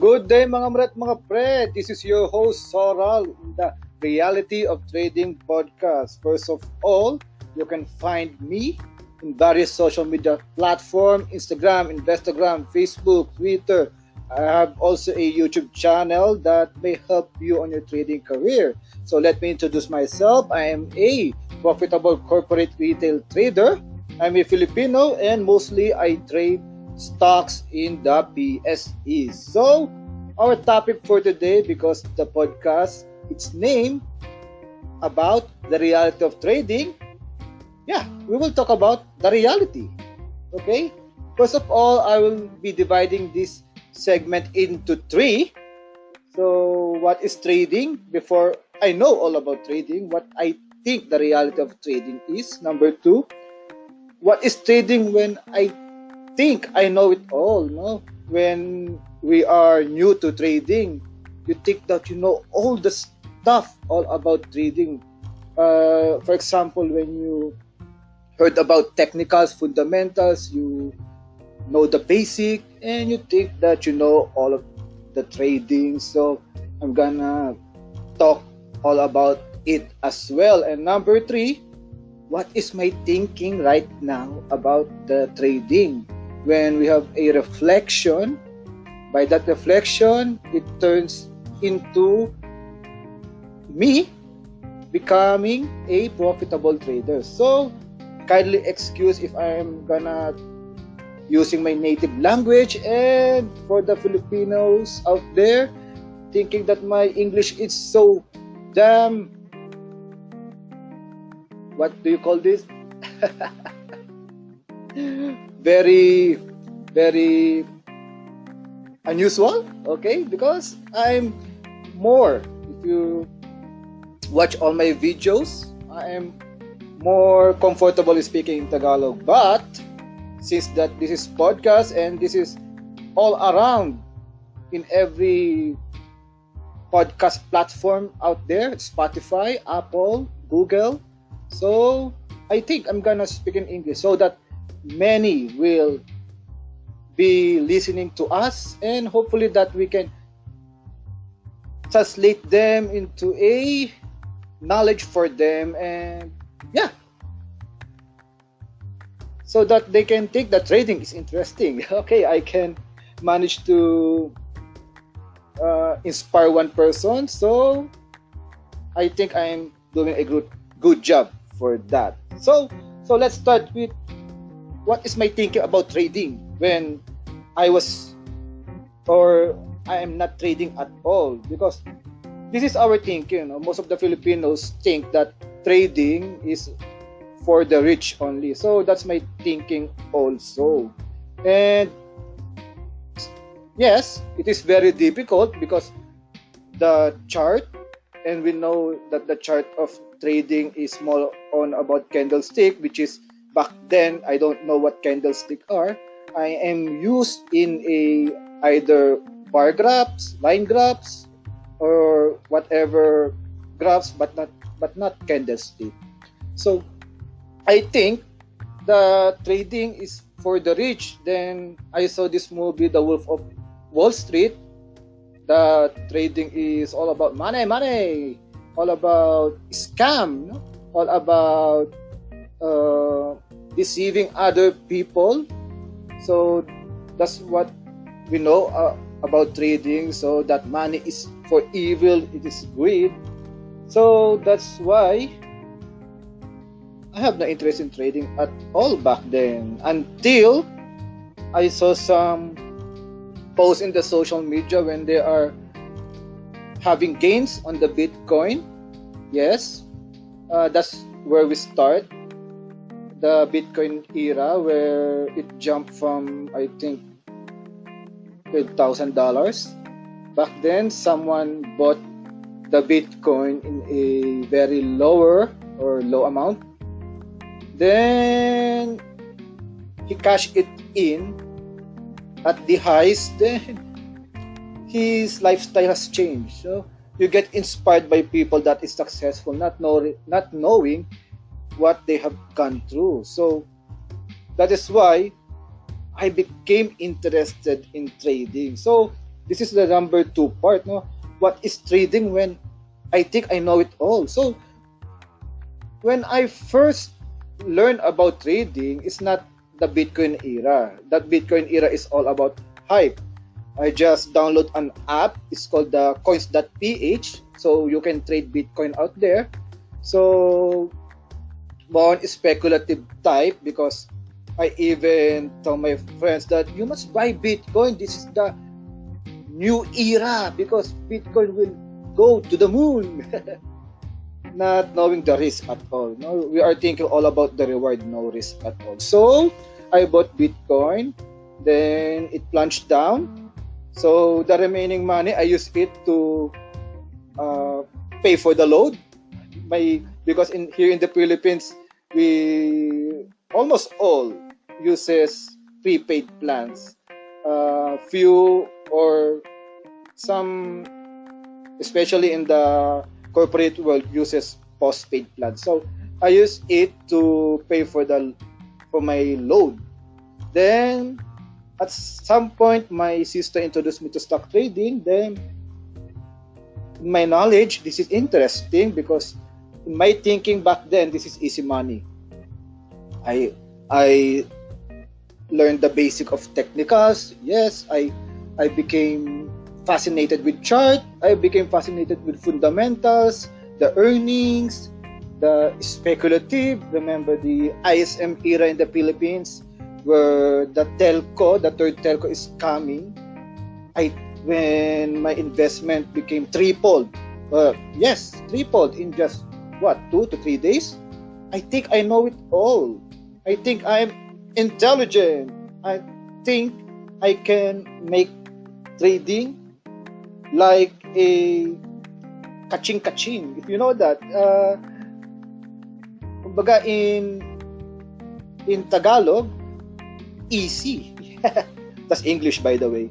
Good day mga mret mga pre. This is your host Soral in the Reality of Trading podcast. First of all, you can find me in various social media platforms, Instagram, Investagram, Facebook, Twitter. I have also a YouTube channel that may help you on your trading career. So let me introduce myself. I am a profitable corporate retail trader. I'm a Filipino and mostly I trade stocks in the PSE. So, our topic for today, because the podcast, it's named about the reality of trading. Yeah, we will talk about the reality. Okay? First of all, I will be dividing this segment into three. So, what is trading? Before I know all about trading, what I think the reality of trading is. Number two, what is trading when I think I know it all, no? When we are new to trading, you think that you know all the stuff all about trading. For example, when you heard about technicals, fundamentals, you know the basic, and you think that you know all of the trading. So I'm gonna talk all about it as well. And number three, what is my thinking right now about the trading? When we have a reflection, by that reflection, it turns into me becoming a profitable trader. So, kindly excuse if I'm gonna using my native language, and for the Filipinos out there thinking that my English is so damn, what do you call this? very unusual, okay? Because I'm more, if you watch all my videos, I am more comfortable speaking in Tagalog. But since that this is podcast and this is all around in every podcast platform out there, Spotify, Apple, Google, so I think I'm gonna speak in English so that many will be listening to us, and hopefully that we can translate them into a knowledge for them, and yeah, so that they can think that trading is interesting. Okay, I can manage to inspire one person, so I think I'm doing a good job for that. So let's start with what is my thinking about trading when I was, or I am not trading at all, because this is our thinking. Most of the Filipinos think that trading is for the rich only. So that's my thinking also. And yes, it is very difficult because the chart, and we know that the chart of trading is more on about candlestick, which is back then I don't know what candlestick are. I am used in a either bar graphs, line graphs, or whatever graphs, but not candlestick. So I think the trading is for the rich. Then I saw this movie, The Wolf of Wall Street. The trading is all about money, all about scam, no? All about deceiving other people. So that's what we know about trading. So that money is for evil, it is greed. So that's why I have no interest in trading at all back then, until I saw some posts in the social media when they are having gains on the Bitcoin. Yes, that's where we start the Bitcoin era, where it jumped from, I think, $12,000. Back then, someone bought the Bitcoin in a very low amount. Then he cashed it in at the highs. Then his lifestyle has changed. So you get inspired by people that is successful, not knowing what they have gone through. So that is why I became interested in trading. So this is the number two part. No, what is trading when I think I know it all? So when I first learned about trading, it's not the Bitcoin era. That Bitcoin era is all about hype. I just download an app. It's called the coins.ph. So you can trade Bitcoin out there. So more on speculative type, because I even tell my friends that you must buy Bitcoin. This is the new era because Bitcoin will go to the moon. Not knowing the risk at all. No, we are thinking all about the reward, no risk at all. So I bought Bitcoin, then it plunged down. So the remaining money I used it to pay for the load. Because here in the Philippines, we almost all uses prepaid plans. Few or some, especially in the corporate world, uses postpaid plans. So I use it to pay for my load. Then at some point, my sister introduced me to stock trading. Then in my knowledge, this is interesting because in my thinking back then, this is easy money. I learned the basic of technicals. Yes, I became fascinated with chart. I became fascinated with fundamentals, the earnings, the speculative. Remember the ISM era in the Philippines, where the third telco is coming. When my investment became tripled. Tripled in just 2 to 3 days. I think I know it all. I think I'm intelligent. I think I can make trading like a kaching. If you know that. Kumbaga in Tagalog, easy. That's English, by the way.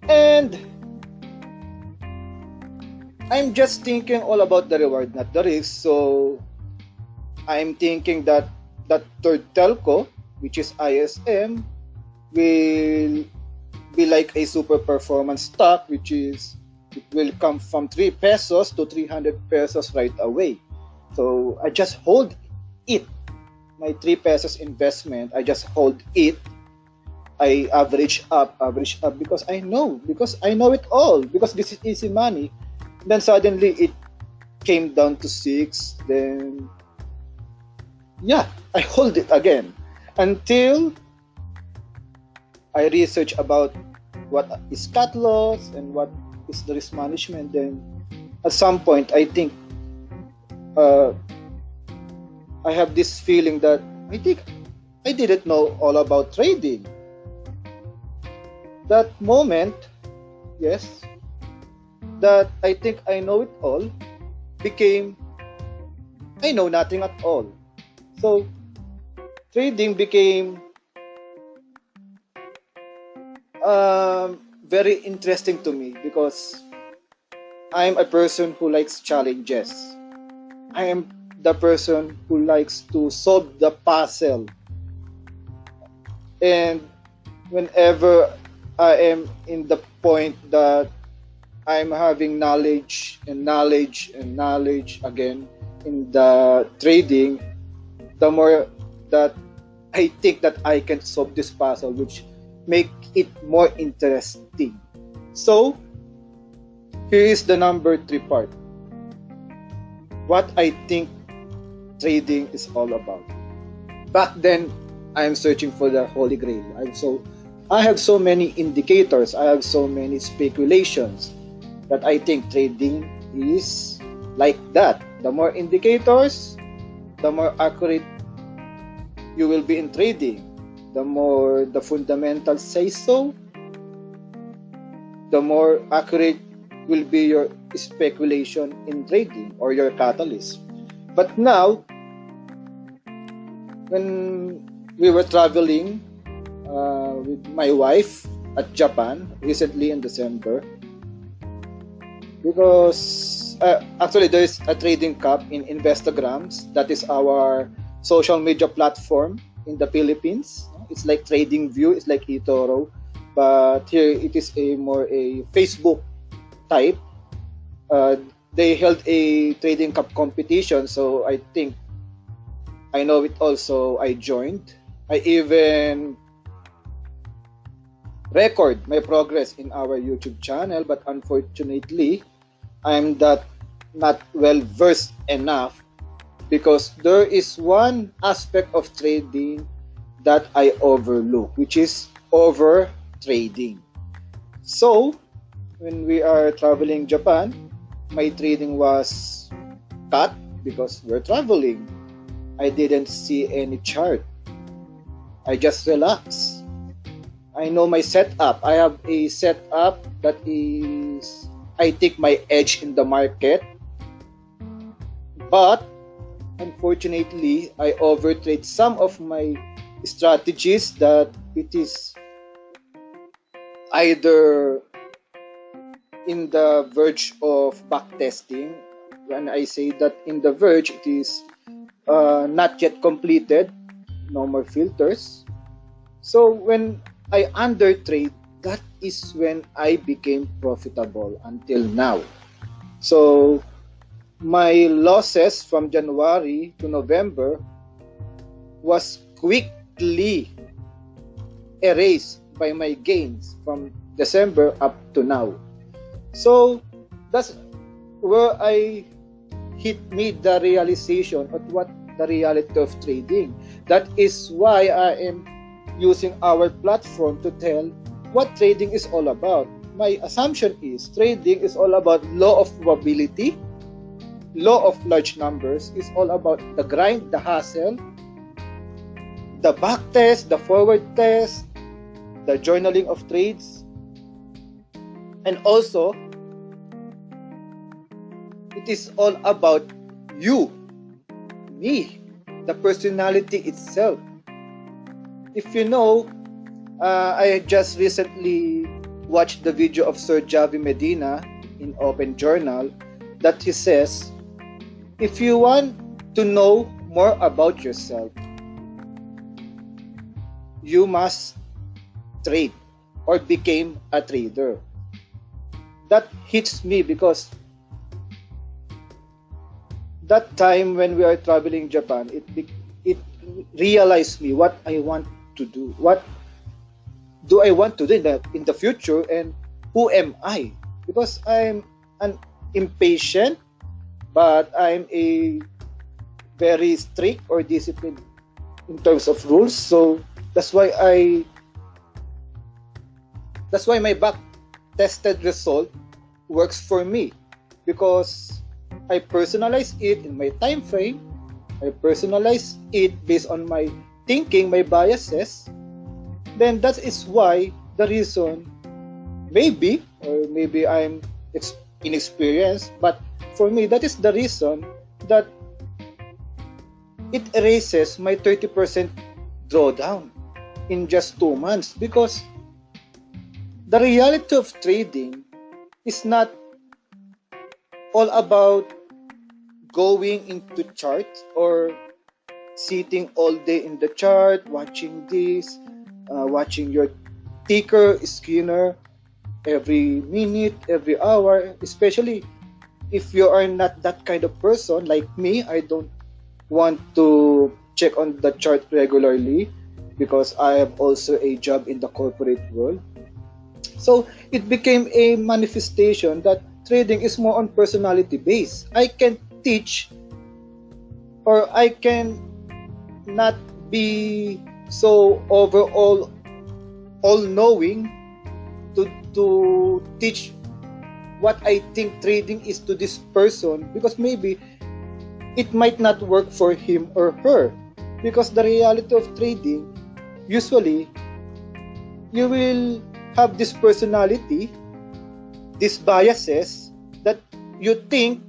And I'm just thinking all about the reward, not the risk. So I'm thinking that third telco, which is ISM, will be like a super performance stock, which is it will come from 3 pesos to 300 pesos right away. So I just hold it. My 3 pesos investment, I just hold it. I average up because I know it all, because this is easy money. Then suddenly it came down to 6. Then I hold it again until I research about what is cut loss and what is the risk management. Then at some point I think I have this feeling that I think I didn't know all about trading. That moment, yes, that I think I know it all, became I know nothing at all. So trading became very interesting to me because I'm a person who likes challenges. I am the person who likes to solve the puzzle. And whenever I am in the point that I'm having knowledge again in the trading, the more that I think that I can solve this puzzle, which make it more interesting. So here is the number 3 part. What I think trading is all about. Back then, I am searching for the Holy Grail. I have so many indicators. I have so many speculations that I think trading is like that. The more indicators, the more accurate you will be in trading. The more the fundamentals say so, the more accurate will be your speculation in trading or your catalyst. But now, when we were traveling with my wife at Japan recently in December, because actually there is a trading cup in Investagrams. That is our social media platform in the Philippines. It's like TradingView, it's like Etoro, but here it is a more a Facebook type. Uh, they held a trading cup competition, so I think I know it also. I joined. I even record my progress in our YouTube channel, but unfortunately, I'm not well versed enough because there is one aspect of trading that I overlook, which is over trading. So, when we are traveling Japan, my trading was cut because we're traveling. I didn't see any chart. I just relax. I know my setup. I have a setup that is, I take my edge in the market. But unfortunately, I overtrade some of my strategies that it is either in the verge of backtesting. When I say that in the verge, it is not yet completed, no more filters. So when I undertrade, that is when I became profitable until now. So my losses from January to November was quickly erased by my gains from December up to now. So that's where I hit me the realization of what the reality of trading. That is why I am using our platform to tell what trading is all about. My assumption is trading is all about law of probability, law of large numbers, is all about the grind, the hustle, the back test, the forward test, the journaling of trades, and also it is all about you, me, the personality itself. If you know, I just recently watched the video of Sir Javi Medina in Open Journal that he says, if you want to know more about yourself, you must trade or become a trader. That hits me because that time when we are traveling Japan, it realized me what I want to do. What do I want to do in the future, and who am I? Because I'm an impatient, but I'm a very strict or disciplined in terms of rules. So that's why my back tested result works for me, because I personalize it in my time frame. I personalize it based on my thinking, my biases. Then that is why the reason, maybe I'm inexperienced, but for me that is the reason that it erases my 30% drawdown in just 2 months. Because the reality of trading is not all about going into charts or sitting all day in the chart, watching this, watching your ticker scanner every minute, every hour. Especially if you are not that kind of person like me, I don't want to check on the chart regularly because I have also a job in the corporate world. So it became a manifestation that trading is more on personality based. I can teach, or I can not be so overall all knowing to teach what I think trading is to this person, because maybe it might not work for him or her. Because the reality of trading, usually you will have this personality, these biases that you think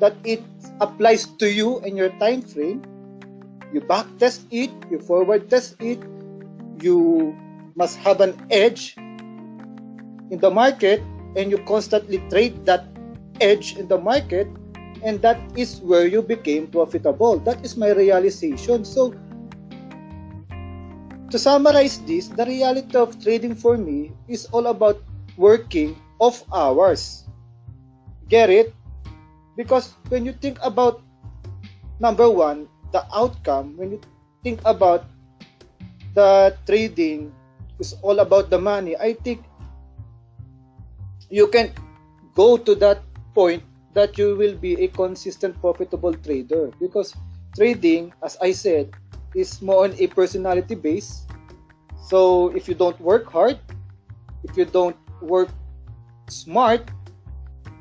that it applies to you in your time frame. You back test it, you forward test it, you must have an edge in the market, and you constantly trade that edge in the market, and that is where you became profitable. That is my realization. So To summarize this, the reality of trading for me is all about working off hours. Get it? Because when you think about, number one, the outcome, when you think about the trading is all about the money, I think you can go to that point that you will be a consistent profitable trader, because trading, as I said, is more on a personality base. So if you don't work hard, if you don't work smart,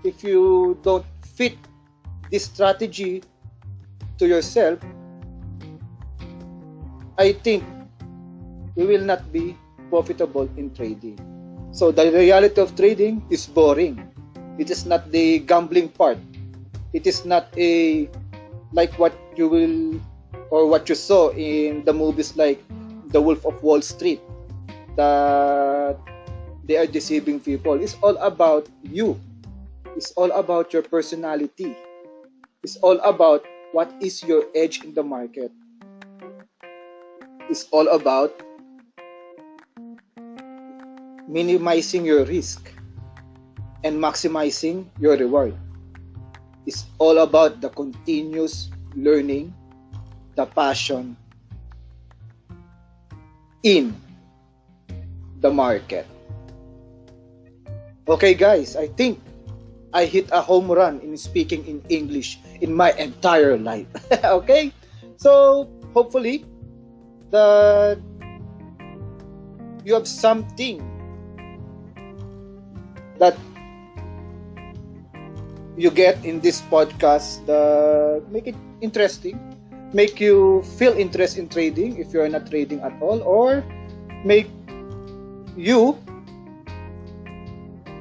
if you don't fit this strategy to yourself, I think you will not be profitable in trading. So the reality of trading is boring. It is not the gambling part. It is not a like what you will or what you saw in the movies like The Wolf of Wall Street, that they are deceiving people. It's all about you. It's all about your personality. It's all about what is your edge in the market. It's all about minimizing your risk and maximizing your reward. It's all about the continuous learning, the passion in the market. Okay guys, I think I hit a home run in speaking in English in my entire life. Okay? So, hopefully, that you have something that you get in this podcast that make it interesting, make you feel interest in trading if you are not trading at all, or make you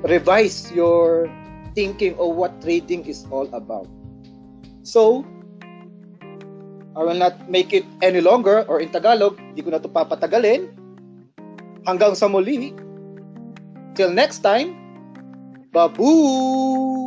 revise your thinking of what trading is all about. So, I will not make it any longer, or in Tagalog, di ko na ito papatagalin. Hanggang sa muli. Till next time, baboo!